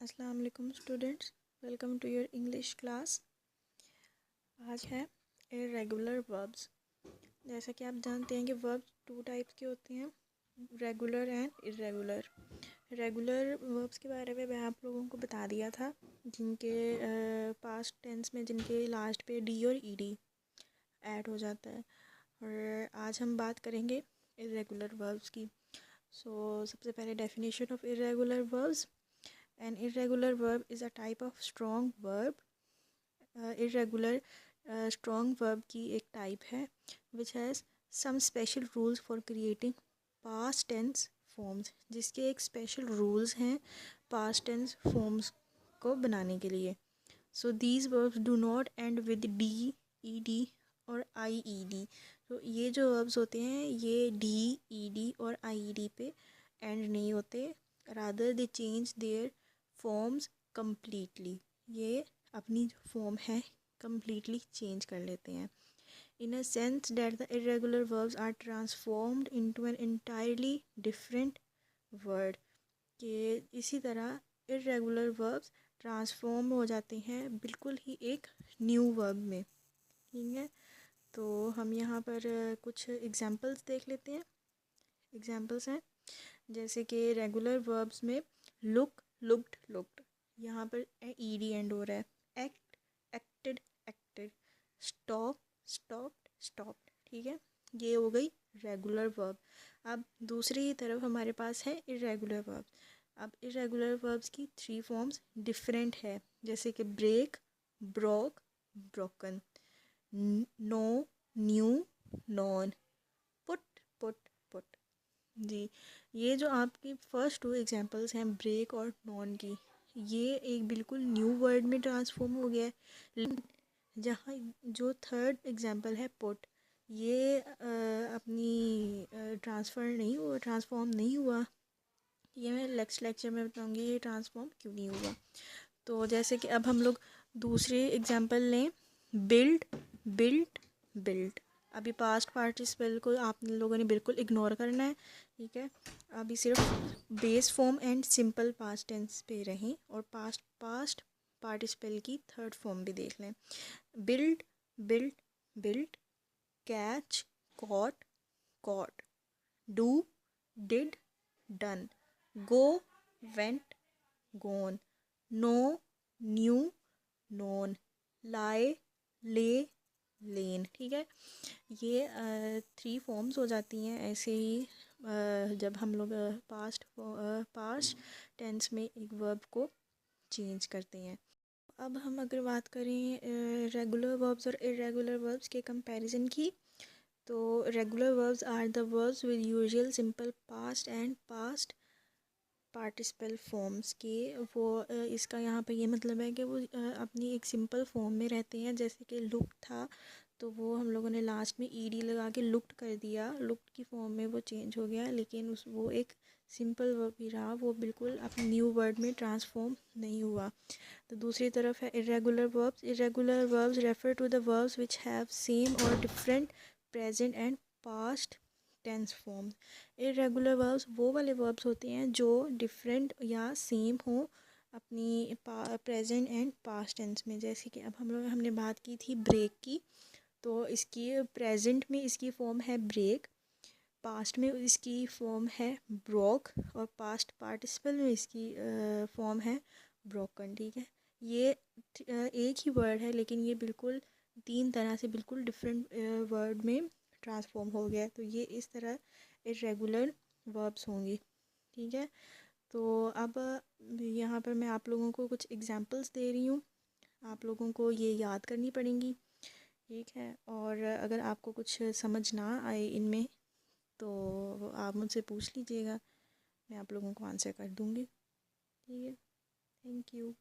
अस्सलाम वालेकुम students, welcome to your English class. आज है इर्रेगुलर वर्ब्स। जैसा कि आप जानते हैं कि वर्ब्स टू टाइप्स के होते हैं, regular and irregular. Regular verbs के बारे में मैं आप लोगों को बता दिया था, जिनके पास्ट टेंस में जिनके लास्ट पे डी और ईडी ऐड हो जाता है। और आज हम बात करेंगे इर्रेगुलर वर्ब्स की। सबसे पहले definition of irregular verbs. An irregular verb is a type of strong verb. Irregular strong verb की एक type है which has some special rules for creating past tense forms, जिसके एक special rules हैं past tense forms को बनाने के लिए. So these verbs do not end with d, ed और ied. तो ये जो verbs होते हैं ये d, ed और ied पे end नहीं होते, rather they change their forms completely. ये अपनी जो फॉर्म है कम्प्लीटली चेंज कर लेते हैं। In a sense that the irregular verbs are transformed into an entirely different word. के इसी तरह इर्रेगुलर वर्ब्स ट्रांसफॉर्म हो जाते हैं बिल्कुल ही एक न्यू वर्ब में। ठीक है, तो हम यहाँ पर कुछ एग्जांपल्स देख लेते हैं। एग्जांपल्स हैं जैसे कि रेगुलर वर्ब्स में लुक, लुक्ड, लुक्ड, यहाँ पर ईडी एंड हो रहा है। Act, acted, acted, stop, stopped, stopped. ठीक है, ये हो गई रेगुलर वर्ब। अब दूसरी तरफ हमारे पास है इर्रेगुलर वर्ब। अब इर्रेगुलर वर्ब्स की 3 फॉर्म्स डिफरेंट है, जैसे कि break, broke, broken, know, knew, known, put, put, put. जी, ये जो आपकी फ़र्स्ट 2 एग्जांपल्स हैं ब्रेक और नॉन की, ये एक बिल्कुल न्यू वर्ड में ट्रांसफॉर्म हो गया है। जहाँ जो थर्ड एग्जांपल है पुट, ये अपनी ट्रांसफॉर्म नहीं हुआ। ये मैं नेक्स्ट लेक्चर में बताऊँगी ये ट्रांसफॉर्म क्यों नहीं हुआ। तो जैसे कि अब हम लोग दूसरे एग्जांपल लें, बिल्ड, बिल्ट, बिल्ट। अभी पास्ट पार्टिसिपल को आप लोगों ने बिल्कुल इग्नोर करना है। ठीक है, अभी सिर्फ base form and simple past tense पे रहें और पास्ट पार्टिसिपल की थर्ड फॉर्म भी देख लें। Build, built, built, catch, caught, caught, do, did, done, go, went, gone, know, knew, known, lie, lay, लेन। ठीक है, ये 3 फॉर्म्स हो जाती हैं ऐसे ही जब हम लोग पास्ट टेंस में एक वर्ब को चेंज करते हैं। अब हम अगर बात करें रेगुलर वर्ब्स और इर्रेगुलर वर्ब्स के कंपैरिजन की, तो regular verbs are the verbs with usual simple past and past participle forms के। वो इसका यहाँ पे ये मतलब है कि वो अपनी एक सिंपल फॉर्म में रहते हैं। जैसे कि लुक था तो वो हम लोगों ने लास्ट में ईडी लगा के लुक्ड कर दिया, लुक्ड की फॉर्म में वो चेंज हो गया, लेकिन वो एक सिंपल वर्ब ही रहा, वो बिल्कुल अपने न्यू वर्ड में ट्रांसफॉर्म नहीं हुआ। तो दूसरी तरफ है irregular verbs. Irregular verbs refer to the verbs which have same और different present and past tense forms. Irregular verbs वो वाले वर्ब्स होते हैं जो डिफरेंट या सेम हो अपनी प्रेजेंट एंड पास्ट टेंस में। जैसे कि अब हमने बात की थी ब्रेक की, तो इसकी प्रेजेंट में इसकी फॉर्म है ब्रेक, पास्ट में इसकी फॉर्म है ब्रोक और पास्ट पार्टिसिपल में इसकी फॉर्म है ब्रोकन। ठीक है, ये एक ही वर्ड है लेकिन ये बिल्कुल 3 तरह से बिल्कुल डिफरेंट वर्ड में ट्रांसफॉर्म हो गया। तो ये इस तरह इर्रेगुलर वर्ब्स होंगी। ठीक है, तो अब यहाँ पर मैं आप लोगों को कुछ एग्जांपल्स दे रही हूँ, आप लोगों को ये याद करनी पड़ेंगी। ठीक है, और अगर आपको कुछ समझ ना आए इनमें तो आप मुझसे पूछ लीजिएगा, मैं आप लोगों को आंसर कर दूँगी। ठीक है, थैंक यू।